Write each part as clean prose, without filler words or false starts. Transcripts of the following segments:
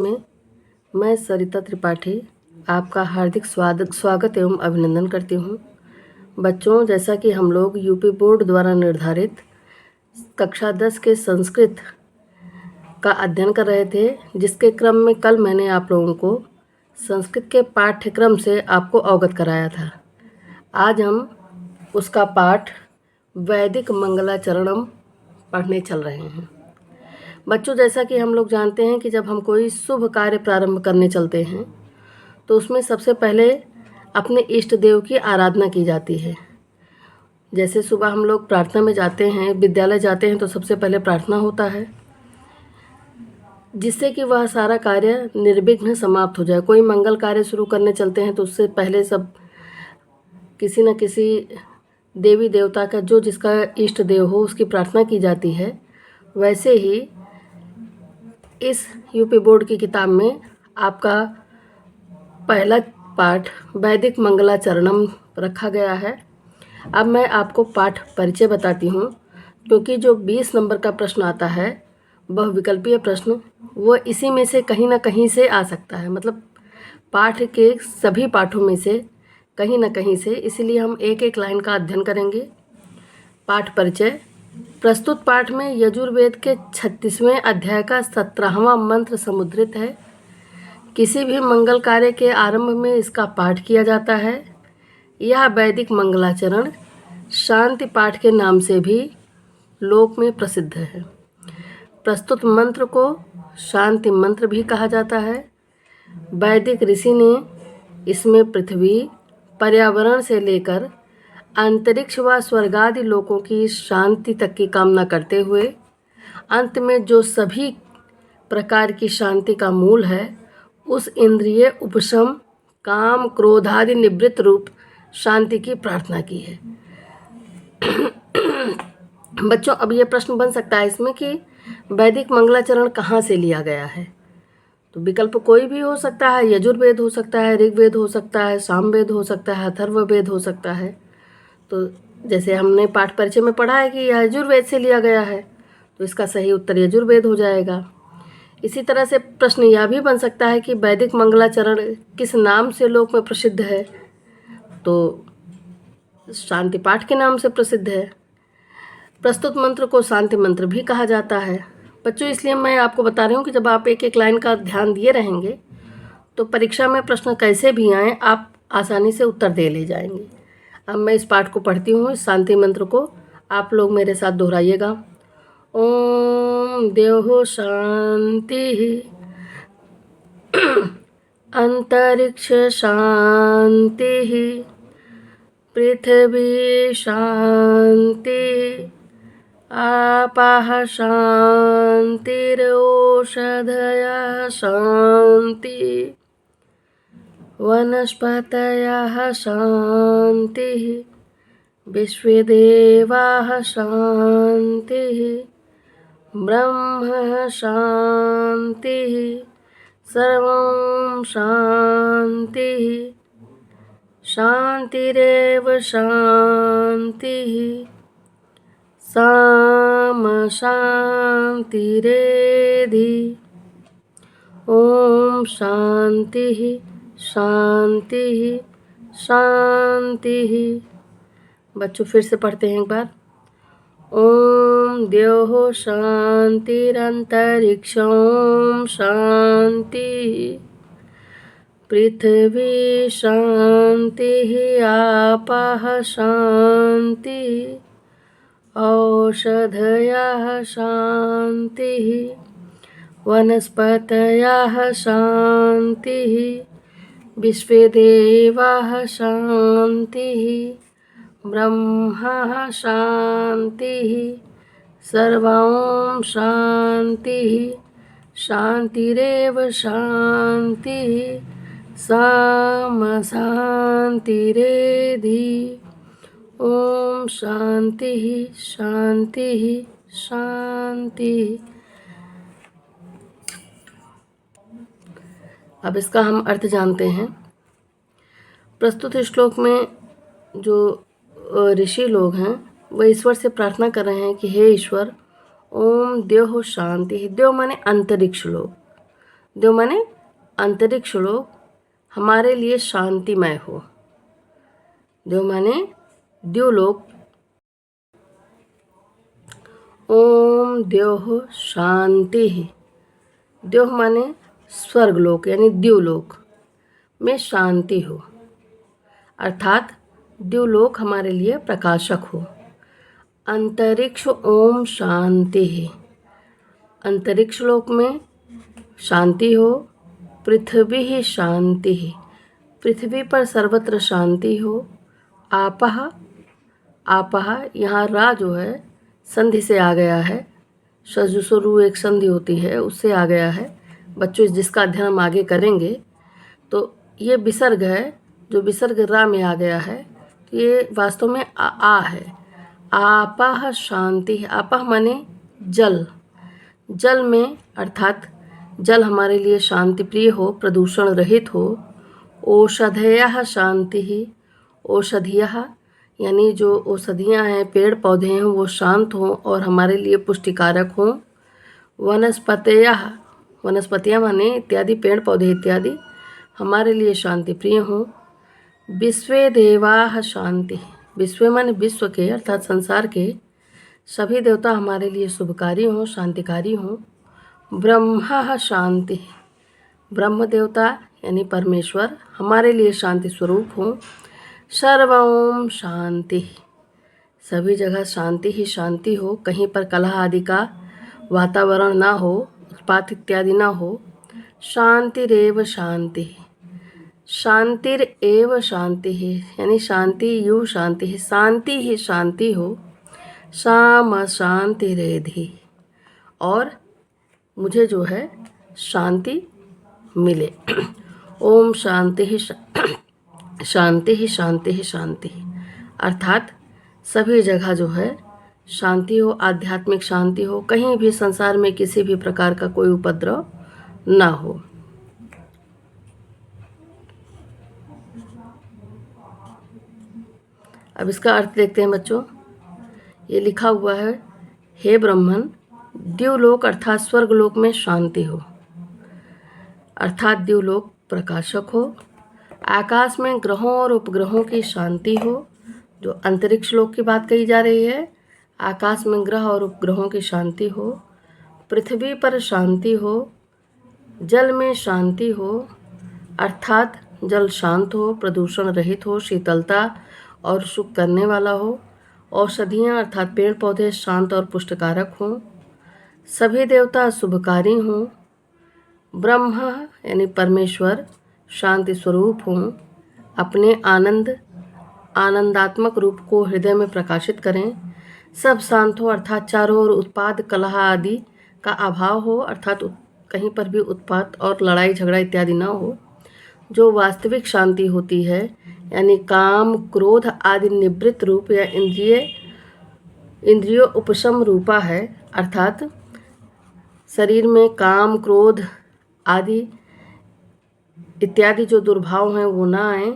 में मैं सरिता त्रिपाठी आपका हार्दिक स्वागत एवं अभिनंदन करती हूँ। बच्चों, जैसा कि हम लोग यूपी बोर्ड द्वारा निर्धारित कक्षा 10 के संस्कृत का अध्ययन कर रहे थे, जिसके क्रम में कल मैंने आप लोगों को संस्कृत के पाठ्यक्रम से आपको अवगत कराया था। आज हम उसका पाठ वैदिक मंगलाचरणम पढ़ने चल रहे हैं। बच्चों, जैसा कि हम लोग जानते हैं कि जब हम कोई शुभ कार्य प्रारंभ करने चलते हैं तो उसमें सबसे पहले अपने इष्ट देव की आराधना की जाती है। जैसे सुबह हम लोग प्रार्थना में जाते हैं, विद्यालय जाते हैं, तो सबसे पहले प्रार्थना होता है, जिससे कि वह सारा कार्य निर्विघ्न समाप्त हो जाए। कोई मंगल कार्य शुरू करने चलते हैं तो उससे पहले सब किसी न किसी देवी देवता का, जो जिसका इष्ट देव हो, उसकी प्रार्थना की जाती है। वैसे ही इस यूपी बोर्ड की किताब में आपका पहला पाठ वैदिक मंगलाचरणम रखा गया है। अब मैं आपको पाठ परिचय बताती हूँ, क्योंकि जो 20 नंबर का प्रश्न आता है वह विकल्पीय प्रश्न, वो इसी में से कहीं ना कहीं से आ सकता है, मतलब पाठ के सभी पाठों में से कहीं ना कहीं से। इसीलिए हम एक एक लाइन का अध्ययन करेंगे। पाठ परिचय। प्रस्तुत पाठ में यजुर्वेद के 36वें अध्याय का 17वां मंत्र समुद्रित है। किसी भी मंगल कार्य के आरंभ में इसका पाठ किया जाता है। यह वैदिक मंगलाचरण शांति पाठ के नाम से भी लोक में प्रसिद्ध है। प्रस्तुत मंत्र को शांति मंत्र भी कहा जाता है। वैदिक ऋषि ने इसमें पृथ्वी, पर्यावरण से लेकर अंतरिक्ष व स्वर्गादि लोकों की शांति तक की कामना करते हुए अंत में जो सभी प्रकार की शांति का मूल है, उस इंद्रिय उपशम, काम, क्रोध आदि निवृत्त रूप शांति की प्रार्थना की है। बच्चों, अब ये प्रश्न बन सकता है इसमें कि वैदिक मंगलाचरण कहाँ से लिया गया है। तो विकल्प कोई भी हो सकता है। यजुर्वेद हो सकता है, ऋग्वेद हो सकता है, सामवेद हो सकता है, अथर्ववेद हो सकता है। तो जैसे हमने पाठ परिचय में पढ़ा है कि यह यजुर्वेद से लिया गया है, तो इसका सही उत्तर यजुर्वेद हो जाएगा। इसी तरह से प्रश्न यह भी बन सकता है कि वैदिक मंगलाचरण किस नाम से लोक में प्रसिद्ध है। तो शांति पाठ के नाम से प्रसिद्ध है। प्रस्तुत मंत्र को शांति मंत्र भी कहा जाता है। बच्चों, इसलिए मैं आपको बता रही हूँ कि जब आप एक एक लाइन का ध्यान दिए रहेंगे तो परीक्षा में प्रश्न कैसे भी आएँ, आप आसानी से उत्तर दे ले जाएंगे। अब मैं इस पाठ को पढ़ती हूँ। इस शांति मंत्र को आप लोग मेरे साथ दोहराइएगा। ओम देवो शांति, अंतरिक्ष शांति, पृथ्वी शांति, आपाः शांतिरोषधयः शांति, वनस्पतयः शांतिः, विश्वेदेवाः शांतिः, ब्रह्म शांतिः, सर्वं शांतिः, शांतिरेव शांतिः, साम शांतिरेधि। ओम शांतिः शांतिः शांतिः। बच्चों, फिर से पढ़ते हैं एक बार। ओम द्योः शांतिरंतरिक्षं शांति, पृथ्वी शांतिः, आपः शांति, औषधयः शांतिः, वनस्पतयः शांतिः, विश्वेदेवाः शांतिः, ब्रह्म शांतिः, सर्वं शांतिः, शांतिरेव शांतिः, साम शांतिरेधि। ओम शांतिः शांतिः शांति। अब इसका हम अर्थ जानते हैं। प्रस्तुत श्लोक में जो ऋषि लोग हैं वह ईश्वर से प्रार्थना कर रहे हैं कि हे ईश्वर, ओम द्योः शांति। द्योः माने अंतरिक्ष लोक, देव माने अंतरिक्ष लोक हमारे लिए शांतिमय हो। देव माने द्युलोक। ओम द्योः शांति। द्योः माने स्वर्गलोक यानी द्युलोक में शांति हो, अर्थात द्युलोक हमारे लिए प्रकाशक हो। अंतरिक्ष ओम शांति है, अंतरिक्ष लोक में शांति हो। पृथ्वी ही शांति है, पृथ्वी पर सर्वत्र शांति हो। आपः, आपः यहाँ रा जो है संधि से आ गया है, सजु शुरू एक संधि होती है उससे आ गया है। बच्चों जिसका अध्ययन हम आगे करेंगे तो ये विसर्ग है, जो विसर्ग रा में आ गया है तो ये वास्तव में आ है। आपः शांति। आपः माने जल, जल में अर्थात जल हमारे लिए शांति प्रिय हो, प्रदूषण रहित हो। औषधयः शांति ही। औषधियः यानी जो औषधियाँ हैं, पेड़ पौधे हैं, वो शांत हों और हमारे लिए पुष्टिकारक हों। वनस्पतयः, वनस्पतियाँ माने इत्यादि पेड़ पौधे इत्यादि हमारे लिए शांति प्रिय हों। विश्वे देवाः शांति। विश्व माने विश्व के अर्थात संसार के सभी देवता हमारे लिए शुभकारी हों, शांतिकारी हों। ब्रह्मा शांति। ब्रह्म देवता यानी परमेश्वर हमारे लिए शांति स्वरूप हों। सर्वं शांति। सभी जगह शांति ही शांति हो, कहीं पर कलह आदि का वातावरण ना हो, उत्पात इत्यादि ना हो। शांतिरेव शांति। शांतिरेव शांति है यानी शांति यू शांति है, शांति ही शांति हो। शाम शांति रेधि, और मुझे जो है शांति मिले। ओम शांति ही शांति ही शांति ही शांति, अर्थात सभी जगह जो है शांति हो, आध्यात्मिक शांति हो, कहीं भी संसार में किसी भी प्रकार का कोई उपद्रव ना हो। अब इसका अर्थ देखते हैं बच्चों। ये लिखा हुआ है, हे ब्रह्मन, द्युलोक अर्थात स्वर्गलोक में शांति हो, अर्थात द्युलोक प्रकाशक हो। आकाश में ग्रहों और उपग्रहों की शांति हो, जो अंतरिक्ष लोक की बात कही जा रही है। आकाश में ग्रह और उपग्रहों की शांति हो। पृथ्वी पर शांति हो। जल में शांति हो, अर्थात जल शांत हो, प्रदूषण रहित हो, शीतलता और सुख करने वाला हो। औषधियाँ अर्थात पेड़ पौधे शांत और पुष्टकारक हों। सभी देवता शुभकारी हों। ब्रह्मा यानी परमेश्वर शांति स्वरूप हों। अपने आनंदात्मक रूप को हृदय में प्रकाशित करें। सब शांत हो, अर्थात चारों ओर उत्पाद कलह आदि का अभाव हो, अर्थात कहीं पर भी उत्पात और लड़ाई झगड़ा इत्यादि ना हो। जो वास्तविक शांति होती है यानी काम क्रोध आदि निवृत्त रूप या इंद्रियों उपशम रूपा है, अर्थात शरीर में काम क्रोध आदि इत्यादि जो दुर्भाव हैं वो ना आए,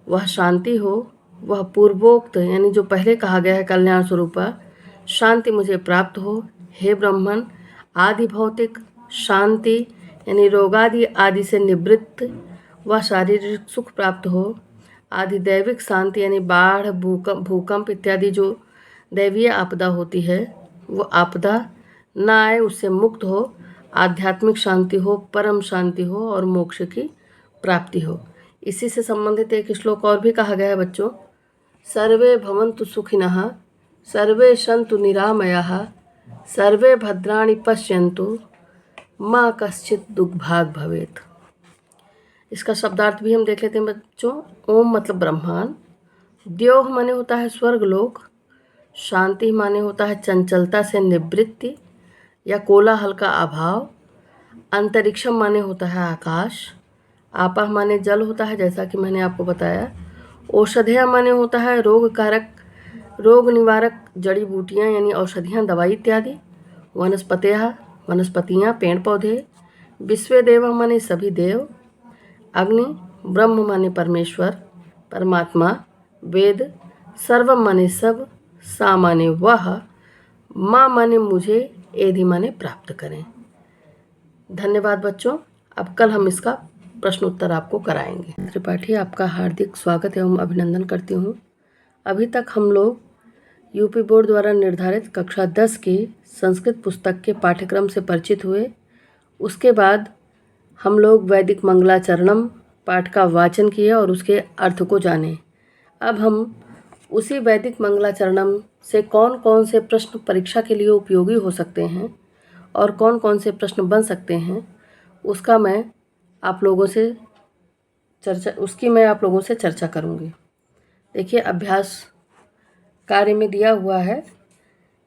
वह शांति हो। वह पूर्वोक्त यानी जो पहले कहा गया है कल्याण स्वरूपा शांति मुझे प्राप्त हो। हे ब्रह्मन, आदि भौतिक शांति यानी रोगादि आदि से निवृत्त वह शारीरिक सुख प्राप्त हो। आदि दैविक शांति यानी बाढ़ भूकंप इत्यादि जो दैवीय आपदा होती है वो आपदा ना आए, उससे मुक्त हो। आध्यात्मिक शांति हो, परम शांति हो और मोक्ष की प्राप्ति हो। इसी से संबंधित एक श्लोक और भी कहा गया है बच्चों। सर्वे भवन्तु सुखिनः, सर्वे सन्तु निरामयाः, सर्वे भद्राणि पश्यन्तु, मा कश्चित् दुर्भाग् भवेत्। इसका शब्दार्थ भी हम देख लेते हैं बच्चों। ओम मतलब ब्रह्मांड, द्योः माने होता है स्वर्गलोक, शांति माने होता है चंचलता से निवृत्ति या कोलाहल का अभाव, अंतरिक्षम माने होता है आकाश, आपः माने जल होता है जैसा कि मैंने आपको बताया, औषधियाँ माने होता है रोग निवारक जड़ी बूटियाँ यानी औषधियाँ दवाई इत्यादि, वनस्पतयः वनस्पतियाँ पेड़ पौधे, विश्वदेव माने सभी देव, अग्नि, ब्रह्म माने परमेश्वर परमात्मा, वेद, सर्वम माने सब, सा माने वह, माँ माने मुझे, एधि माने प्राप्त करें। धन्यवाद बच्चों। अब कल हम इसका प्रश्न उत्तर आपको कराएंगे। त्रिपाठी, आपका हार्दिक स्वागत एवं अभिनंदन करती हूँ। अभी तक हम लोग यूपी बोर्ड द्वारा निर्धारित कक्षा 10 की संस्कृत पुस्तक के पाठ्यक्रम से परिचित हुए। उसके बाद हम लोग वैदिक मंगलाचरणम पाठ का वाचन किए और उसके अर्थ को जाने। अब हम उसी वैदिक मंगलाचरणम से कौन कौन से प्रश्न परीक्षा के लिए उपयोगी हो सकते हैं और कौन कौन से प्रश्न बन सकते हैं उसका मैं आप लोगों से चर्चा करूँगी। देखिए, अभ्यास कार्य में दिया हुआ है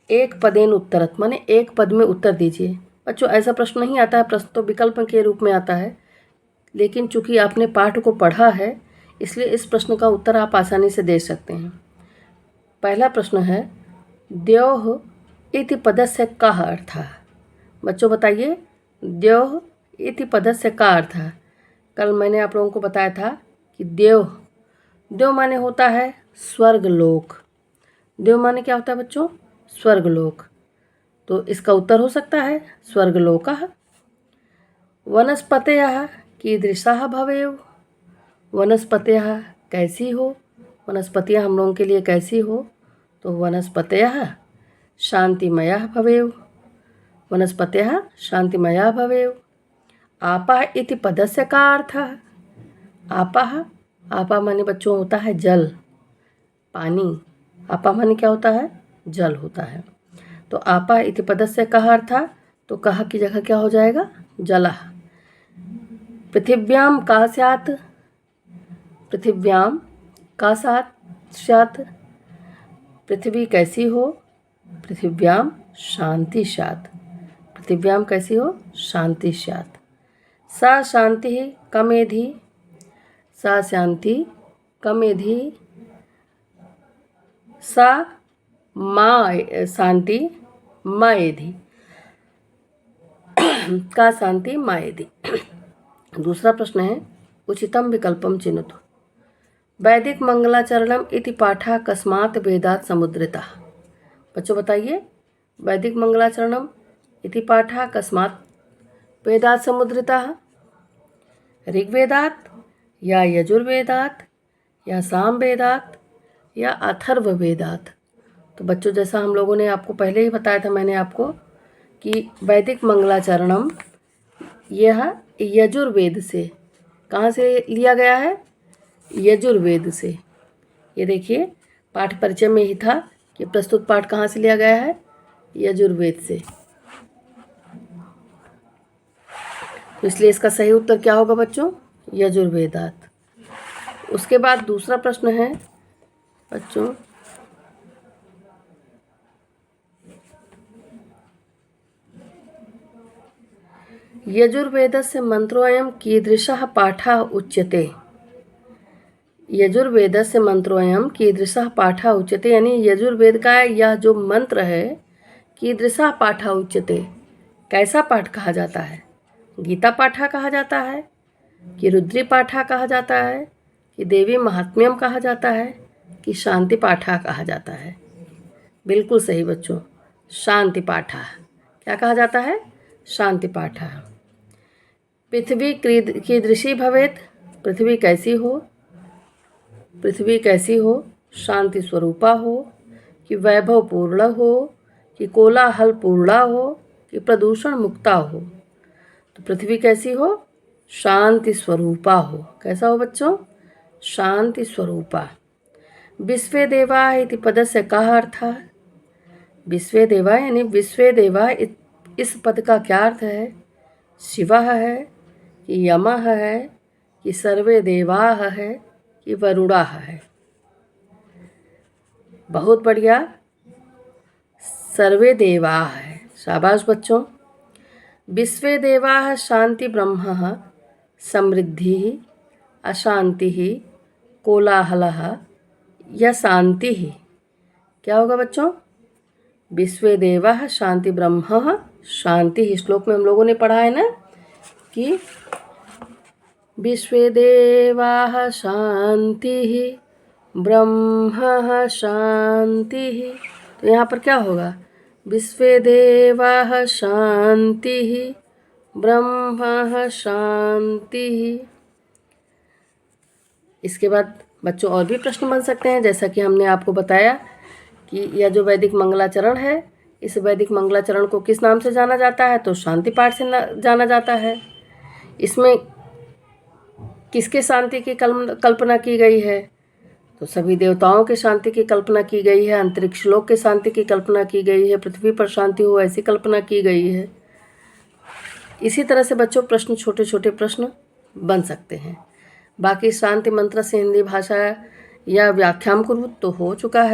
एक पदेन उत्तरत, माने एक पद में उत्तर दीजिए। बच्चों, ऐसा प्रश्न नहीं आता है, प्रश्न तो विकल्प के रूप में आता है, लेकिन चूंकि आपने पाठ को पढ़ा है इसलिए इस प्रश्न का उत्तर आप आसानी से दे सकते हैं। पहला प्रश्न है, द्योः इति पदस्य कः अर्थः। बच्चों बताइए, द्योः इति पदस्य का अर्थ है। कल मैंने आप लोगों को बताया था कि देव माने होता है स्वर्गलोक। देव माने क्या होता है बच्चों? स्वर्गलोक। तो इसका उत्तर हो सकता है स्वर्गलोकः। वनस्पतयः कीदृशाः भवेयुः। वनस्पतयः कैसी हो, वनस्पतियाँ हम लोगों के लिए कैसी हो, तो वनस्पतयः शांतिमयः भवेयुः। वनस्पतयः शांतिमयः भवेयुः। आपः इति पदस्य का अर्थः। आपः माने बच्चों होता है जल, पानी। आपः माने क्या होता है? जल होता है। तो आपः इति पदस्य कः अर्थः, तो कः की जगह क्या हो जाएगा? जलः। पृथिव्यां का स्यात्। पृथिव्यां का स्यात्। पृथ्वी कैसी हो? पृथिव्यां शांति स्यात्। पृथिव्यां कैसी हो? शांति स्यात्। सा शांतिः कमेधि। सा शांति कमेधि। सा शांति माएधि। का शांति माएधि। दूसरा प्रश्न है, उचितम विकल्पम चिन्वतु। वैदिक मंगलाचरणम इति पाठः कस्मात् वेदात् समुद्रितः। बच्चों बताइए, वैदिक मंगलाचरणम इति पाठः कस्मात् वेदात् समुद्रितः। ऋग्वेदात् या यजुर्वेदात् या सामवेदात् या अथर्ववेदात्। तो बच्चों, जैसा हम लोगों ने आपको पहले ही बताया था, मैंने आपको, कि वैदिक मंगलाचरणम यह यजुर्वेद से, कहाँ से लिया गया है? यजुर्वेद से। ये देखिए, पाठ परिचय में ही था कि प्रस्तुत पाठ कहाँ से लिया गया है? यजुर्वेद से। तो इसलिए इसका सही उत्तर क्या होगा बच्चों? यजुर्वेदात्। उसके बाद दूसरा प्रश्न है बच्चों, यजुर्वेदस्य मंत्रोऽयं कीदृशः पाठः उच्यते। यजुर्वेदस्य मंत्रोऽयं कीदृशः पाठः उच्यते, यानी यजुर्वेद का यह जो मंत्र है, कीदृशः पाठः उच्यते, कैसा पाठ कहा जाता है? गीता पाठः कहा जाता है कि रुद्री पाठः कहा जाता है कि देवी महात्म्यम कहा जाता है कि शांति पाठः कहा जाता है? बिल्कुल सही बच्चों, शांति पाठः। क्या कहा जाता है? शांति पाठः। पृथ्वी कीदृशी भवेत्। पृथ्वी कैसी हो? पृथ्वी कैसी हो? शांति स्वरूपा हो कि वैभव पूर्ण हो कि कोलाहल पूर्णा हो कि प्रदूषण मुक्ता हो। तो पृथ्वी कैसी हो? शांति स्वरूपा हो। कैसा हो बच्चों? शांति स्वरूपा। विश्वे देवा इति पदस्य कः अर्थः। विश्वे देवा यानी विश्वे देवा, इस पद का क्या अर्थ है? शिवः है कि यमः है कि सर्वे देवाः है कि वरुणाः है? बहुत बढ़िया, सर्वे देवाः है। शाबाश बच्चों। विश्वे देवाः शांति ब्रह्मः समृद्धिः अशांतिः कोलाहलः या शांतिः। क्या होगा बच्चों? विश्वे देवाः शांति ब्रह्मः शांति। श्लोक में हम लोगों ने पढ़ा है ना कि विश्वे देवाः शांतिः ब्रह्म शांतिः। तो यहाँ पर क्या होगा? विश्वे देवाः शांतिः ब्रह्म शांति। इसके बाद बच्चों और भी प्रश्न बन सकते हैं, जैसा कि हमने आपको बताया कि यह जो वैदिक मंगलाचरण है, इस वैदिक मंगलाचरण को किस नाम से जाना जाता है, तो शांति पाठ से जाना जाता है। इसमें किसके शांति की कल्पना की गई है, तो सभी देवताओं के शांति की कल्पना की गई है, अंतरिक्ष लोक के शांति की कल्पना की गई है, पृथ्वी पर शांति हो ऐसी कल्पना की गई है। इसी तरह से बच्चों प्रश्न, छोटे छोटे प्रश्न बन सकते हैं। बाकी शांति मंत्र से हिंदी भाषा या व्याख्यान कुरु तो हो चुका है।